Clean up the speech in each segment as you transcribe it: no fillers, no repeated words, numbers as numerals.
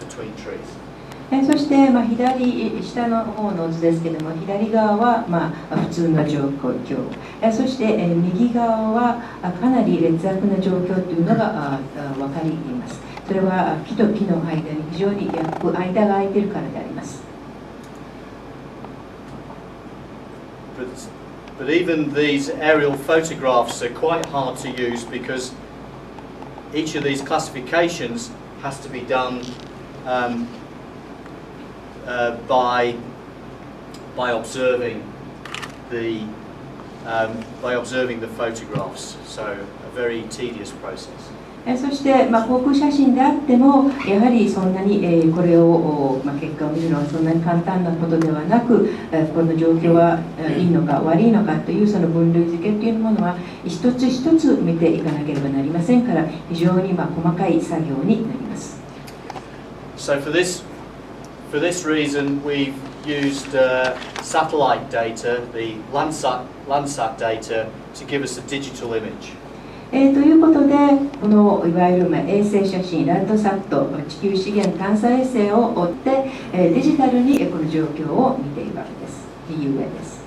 between trees. そして、左下の方の図ですけども、左側は、普通の状況、そして、右側はかなり劣悪な状況というのが分かります。それは木と木の間に非常に間が空いているからであります。But even these aerial photographs are quite hard to use because each of these classifications has to be done by observing the photographs. So a very tedious process. そして、航空写真であってもやはりそんなに、これを、結果を見るのはそんなに簡単なことではなく、この状況はいいのか悪いのかというその分類付けというものは一つ一つ見ていかなければなりませんから、非常に細かい作業になります。So for this reason, we've used satellite data, the Landsat data, to give us a digital image. ということで、このいわゆる衛星写真、ランドサット、地球資源探査衛星を追って、デジタルにこの状況を見ているわけです。いう上です。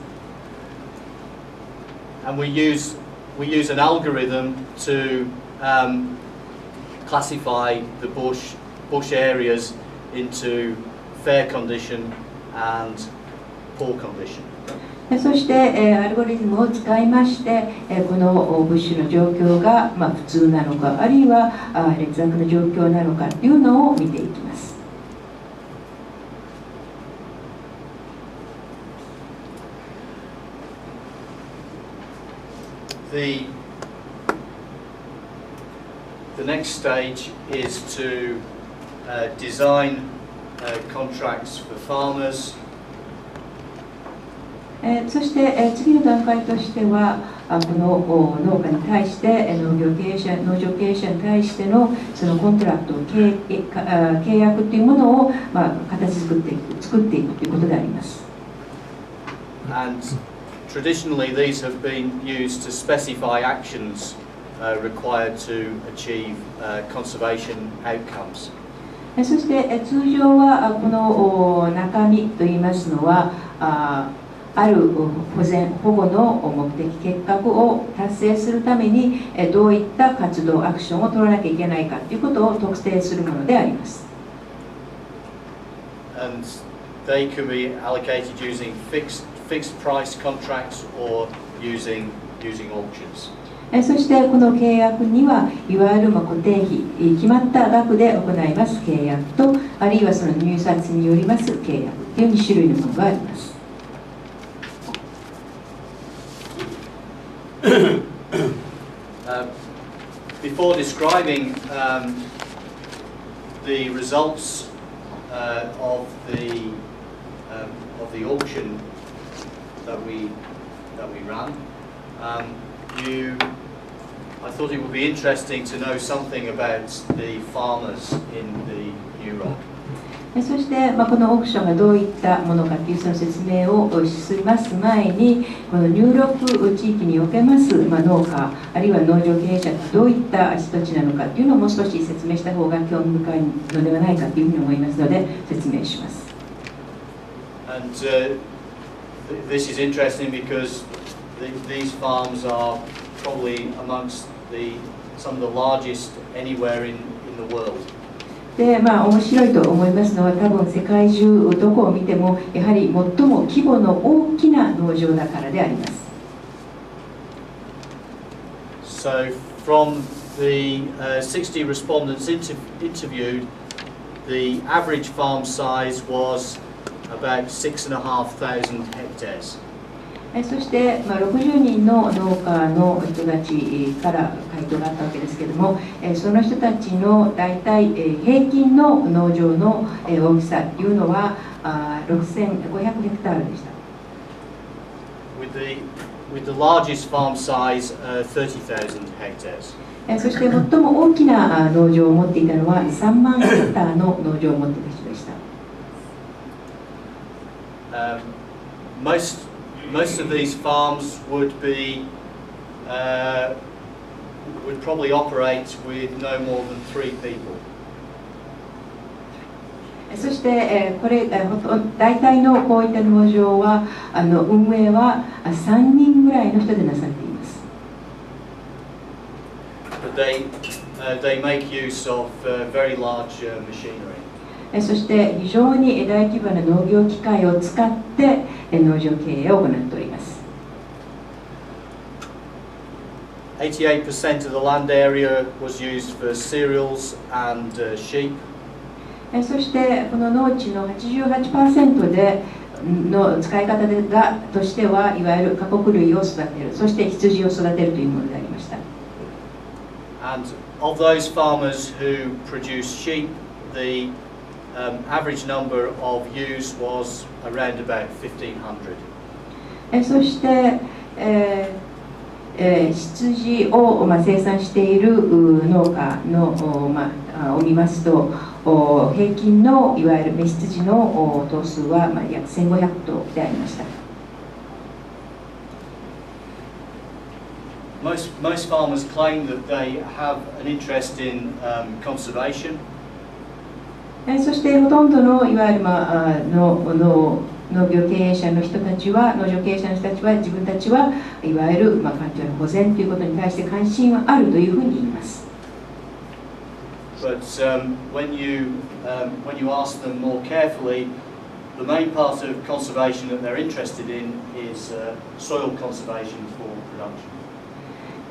And we use an algorithm to classify the bush areas into fair condition and poor condition. そして、アルゴリズムを使いまして、このブッシュの状況が、普通なのか、あるいは劣悪な状況なのかというのを見ていきます。The next stage is to design contracts for farmers. そして、次の段階としては、この農家に対して、農場経営者に対してのそのコントラクト、契約というものを、形作っていくということであります。And traditionally, these have been used to specify actions required to achieve conservation outcomes. そして通常はこの中身といいますのはある保護の目的結果を達成するためにどういった活動アクションを取らなきゃいけないかということを特定するものであります。And they can be allocated using fixed price contracts or using auctions. そしてこの契約にはいわゆる固定費、決まった額で行います契約と、あるいはその入札によります契約という2種類のものがあります。Before describing the results of the auction that we ran, I thought it would be interesting to know something about the farmers in the New Rock. そして、このオークションがどういったものかというその説明をします前に、このニューロック地域におけます、農家あるいは農場経営者がどういった人たちなのかというのをもう少し説明した方が興味深いのではないかというふうに思いますので説明します。And this is interesting because these farms are probably amongst some of the largest anywhere in the world. で面白いと思いますのは、多分世界中どこを見てもやはり最も規模の大きな農場だからであります。So from the 60 respondents interviewed, the average farm size was about 6,500 hectares. そして、60人の農家の人たちから回答があったわけですけれども、その人たちの大体平均の農場の大きさというのは6,500ヘクタールでした。With the largest farm size, 30,000 hectares. そして最も大きな農場を持っていたのは3万ヘクターの農場を持っていた人でした。Most of these farms would probably operate with no more than 3 people. そして、これ大体のこういった農場は運営は3人ぐらいの人でなさっています。But they make use of very large machinery. そして非常に大規模な農業機械を使って農場経営を行っております。88% of the land area was used for cereals and sheep. そしてこの農地の 88% での使い方としてはいわゆる過酷類を育てる、そして羊を育てるというものでありました。And of those farmers who produce sheep, the average number of ewes was around about 1,500. そして、羊を、生産している農家の、を見ますと、平均のいわゆる雌羊の頭数は、約1500頭でありました。Most farmers claim that they have an interest in conservation. そしてほとんどのいわゆる、農業経営者の人たちは、農場経営者の人たちは、自分たちはいわゆる、環境の保全ということに対して関心はあるというふうに言います。But when you ask them more carefully, the main part of conservation that they're interested in is soil conservation for production.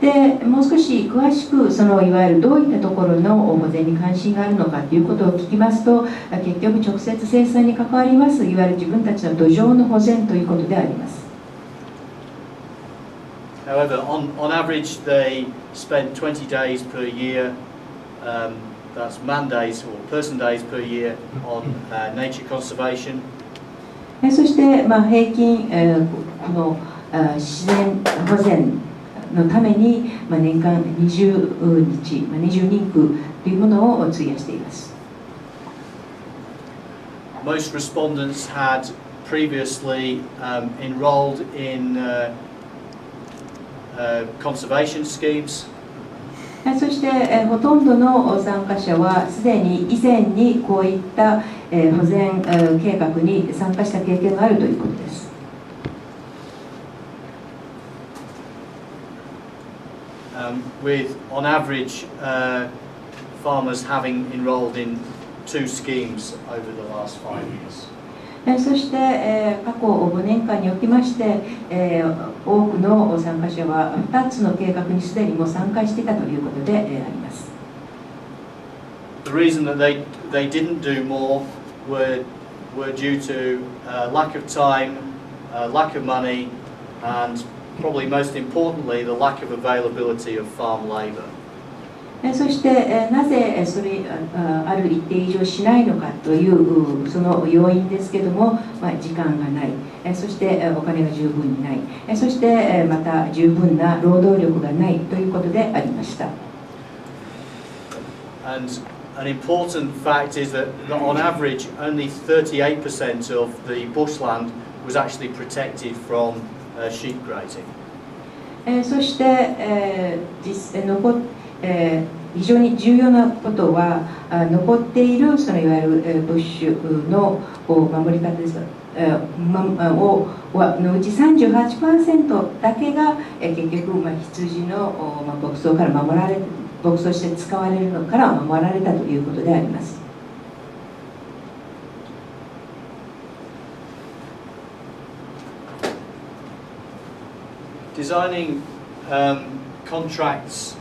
でもう少し詳しくそのいわゆるどういったところの保全に関心があるのかということを聞きますと、結局直接生産に関わりますいわゆる自分たちの土壌の保全ということであります。However, on average, they spend 20 days per year, that's man days or person days per year on nature conservation. そして、平均、この自然保全のために、年間20日、20人区というものを費やしています。Most respondents had previously enrolled in conservation schemes. そして、ほとんどの参加者はすでに以前にこういった、保全、計画に参加した経験があるということです。With on average farmers having enrolled in 2 schemes over the last 5 years. そして、過去5年間におきまして、多くの参加者は2つの計画にすでにも参加していたということで、あります。The reason that they didn't do more were due to lack of time, lack of money, and probably most importantly, the lack of availability of farm labor. そして、なぜそれある一定以上しないのかというその要因ですけども、時間がない、そしてお金が十分にない、そしてまた十分な労働力がないということでありました。And an important fact is that on average, only 38% of the bushland was actually protected from sheep grazing. そして、非常に重要なことは残っているそのいわゆるブッシュの守り方ですのうち 38% だけが結局羊の牧草から牧草して使われるのから守られたということであります。Designing contracts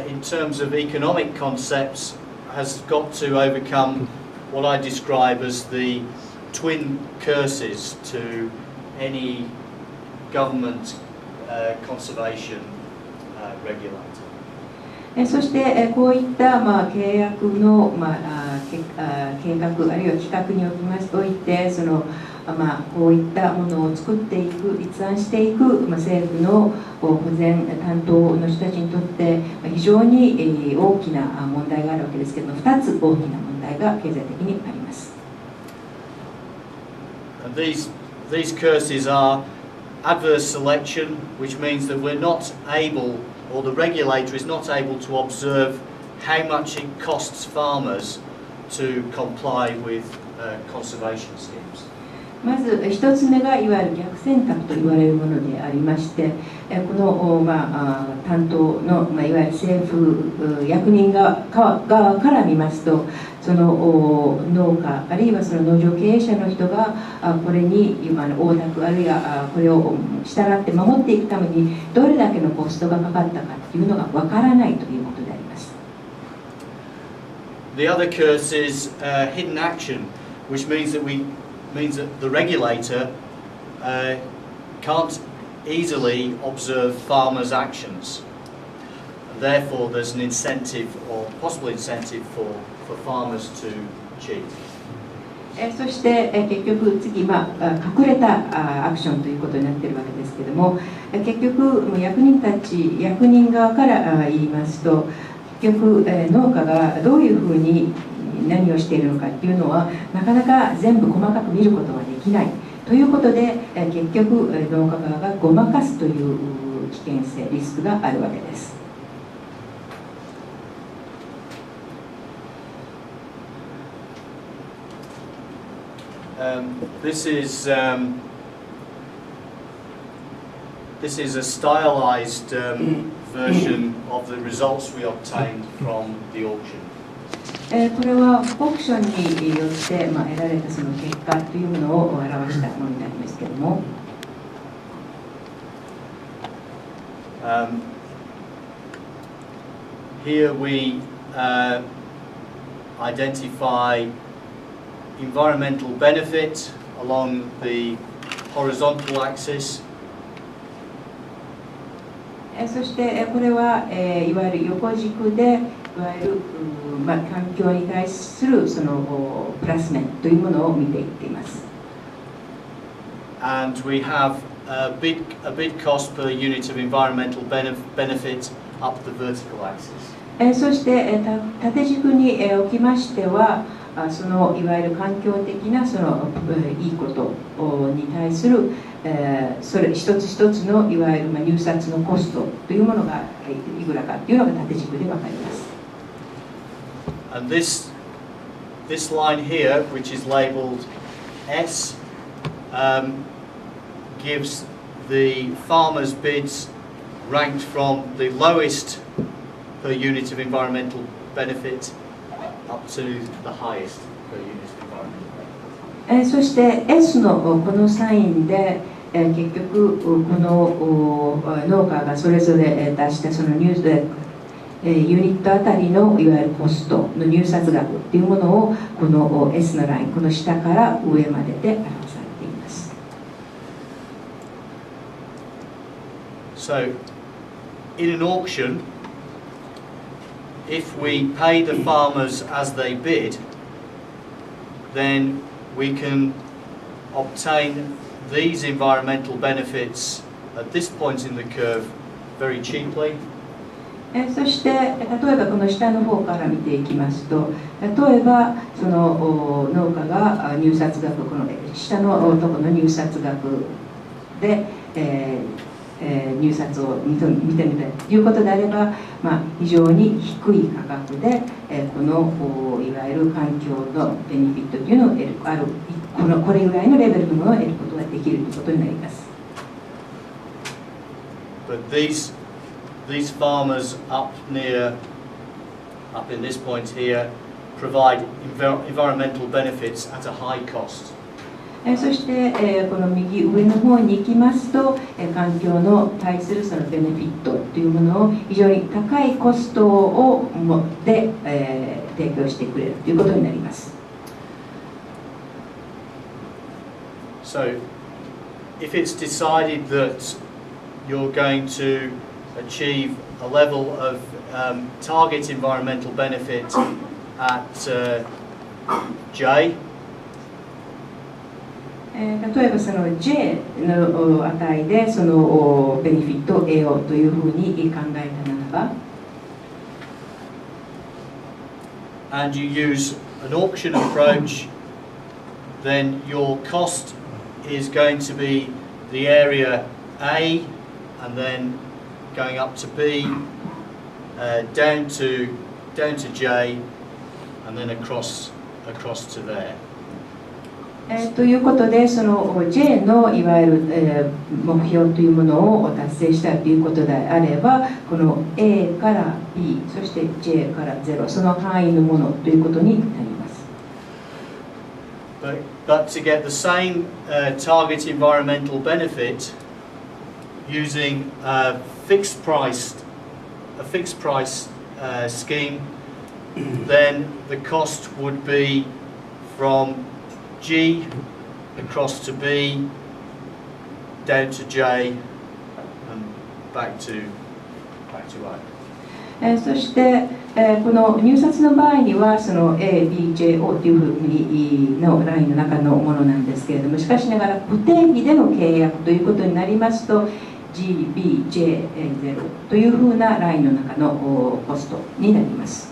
in terms of economic concepts has got to overcome what I describe as the twin curses to any government conservation regulator. そしてこういった契約の計画あるいは企画においてそのこういったものを作っていく立案していく政府の保全担当の人たちにとって非常に大きな問題があるわけですけれども、2つ大きな問題が経済的にあります。These curses are adverse selection, which means that we're not able, or the regulator is not able to observe how much it costs farmers to comply with conservation schemes. まず一つ目がいわゆる逆選択と言われるものでありまして、この、担当の、いわゆる政府役人側から見ますと、その農家あるいはその農場経営者の人がこれに応諾あるいはこれを従って守っていくためにどれだけのコストがかかったかというのがわからないということであります。The other curse is hidden action, which means that the regulator can't easily observe farmers' actions. Therefore, there's an incentive or possible incentive for farmers to cheat. そして結局次、隠れたアクションということになっているわけですけれども、結局役人側から言いますと、結局農家がどういうふうに何をしているのかっていうのはなかなか全部細かく見ることができないということで、結局農家側がごまかすという危険性リスクがあるわけです。This is a stylized version of the results we obtained from the auction. これはオークションによって得られたその結果というものを表したものになりますけれども、here we identify environmental benefit along the horizontal axis. そしてこれはいわゆる横軸でいわゆる環境に対するそのプラス面というものを見ていっています。And we have a bid cost per unit of environmental benefit up the vertical axis. そして縦軸におきましては、そのいわゆる環境的なそのいいことに対するそれ一つ一つのいわゆる入札のコストというものがいくらかというのが縦軸で分かります。And this line here, which is labelled S, gives the farmers' bids ranked from the lowest per unit of environmental benefit up to the highest per unit of environmental benefit. そして S のこのサインで結局この農家がそれぞれ出したそのユニットあたりのいわゆるコストの入札額というものをこの S のライン、この下から上までで表されています。So, in an auction, if we pay the farmers as they bid, then we can obtain these environmental benefits at this point in the curve very cheaply. そして例えばこの下の方から見ていきますと、例えばその農家が入札額、この下のところの入札額で、入札を見てみたいということであれば、非常に低い価格で、このいわゆる環境のベネフィットというのを得る、これぐらいのレベルのものを得ることができるということになります。But these farmers up in this point here provide environmental benefits at a high cost. そして、この右上の方に行きますと、環境の対するそのベネフィットというものを非常に高いコストをで、提供してくれるということになります。So, if it's decided that you're going to achieve a level of target environmental benefit at J, 例えばその J の値でそのベネフィットを得ようというふうに考えたならば、and you use an auction approach, then your cost is going to be the area A, and then going up to B, down to J, and then across across to there. ということで、その J のいわゆる、目標というものを達成したということであれば、この A から B、そして J から0、その範囲のものということになります。But to get the same target environmental benefit using a fixed price scheme, then the cost would be from G across to B, down to J, and back to I. そして、この入札の場合にはその A、B、J、O というふうにのラインの中のものなんですけれども、しかしながら固定費での契約ということになりますと G、B、J、0というふうなラインの中のコストになります。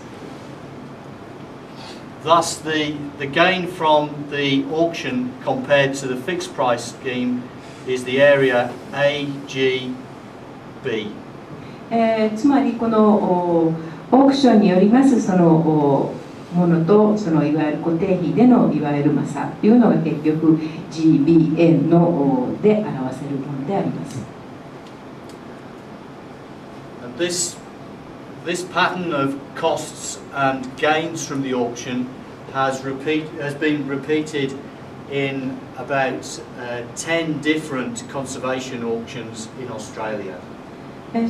Thus, the gain from the auction compared to the fixed price scheme is the area A, G, B. つまりこのオークションによりますそのものとそのいわゆる固定費でのいわゆる差というのが結局 GBN ので表せるものであります。And this pattern of costs and gains from the auction has been repeated in about 10 different conservation auctions in Australia.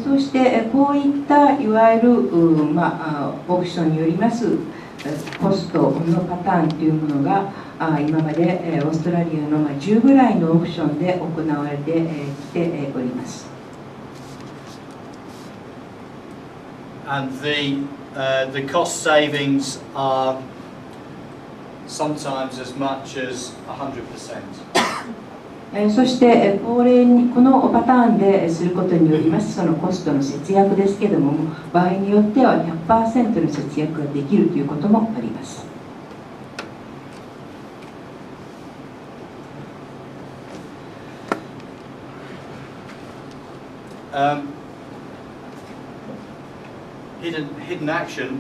そしてこういったいわゆるオークションによりますコストのパターンというものが今までオーストラリアの10ぐらいのオークションで行われてきております。And the cost savings are sometimes as much as 100%. そしてこのパターンですることによりますそのコストの節約ですけれども、場合によっては 100% の節約ができるということもあります。Hidden action.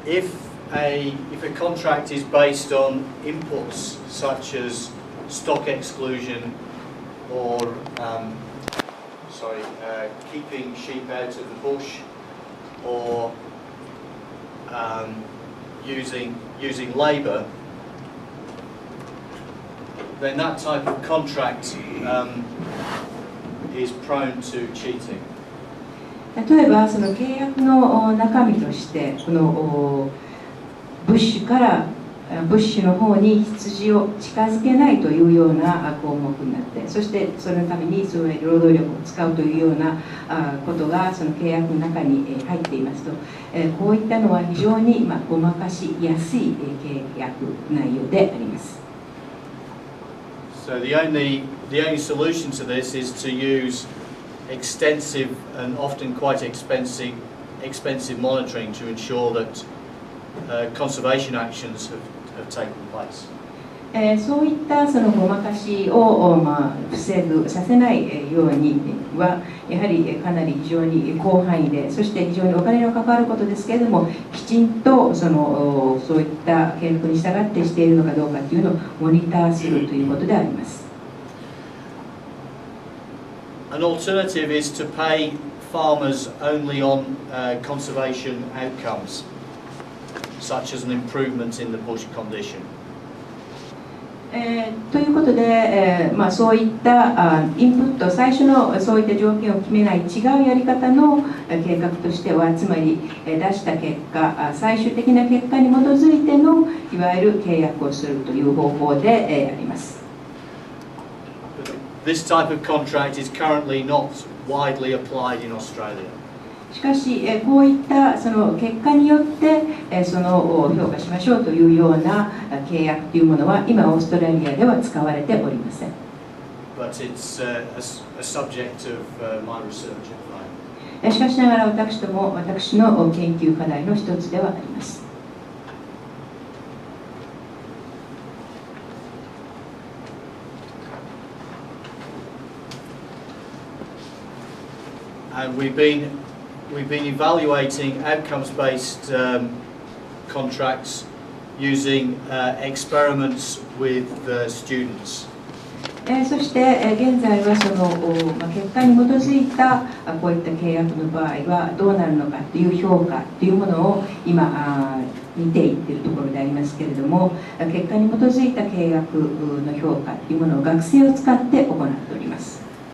If a contract is based on inputs such as stock exclusion or keeping sheep out of the bush or using labour, then that type of contract is prone to cheating. 例えばその契約の中身としてこのブッシュからブッシュの方に羊を近づけないというような項目になって、そしてそれのためにそういう労働力を使うというようなことがその契約の中に入っていますと、こういったのは非常にごまかしやすい契約内容であります。So the only solution to this is to use extensive and often quite expensive monitoring to ensure that conservation actions have taken place. そういったそのごまかしを防ぐさせないようにはやはりかなり非常に広範囲で、そして非常にお金のかかることですけれども、きちんとそういった契約に従ってしているのかどうかというのをモニターするということであります。An alternative is to pay farmers only on conservation outcomes, such as an improvement in the bush condition. ということで、そういったインプット、最初のそういった条件を決めない違うやり方の計画としては、つまり出した結果、最終的な結果に基づいてのいわゆる契約をするという方法であります。This type of contract is currently not widely applied in Australia. しかし、こういったその結果によってその評価しましょうというような契約というものは今オーストラリアでは使われておりません。But it's a subject of my research at the moment. しかしながら私の研究課題の一つではあります。And we've been we've been evaluating outcomes-based contracts using experiments with students. そして現在はその結果に基づいたこういった契約の場合はどうなるのかという評価というものを今見ていっているところでありますけれども、結果に基づいた契約の評価というものを学生を使って行っております。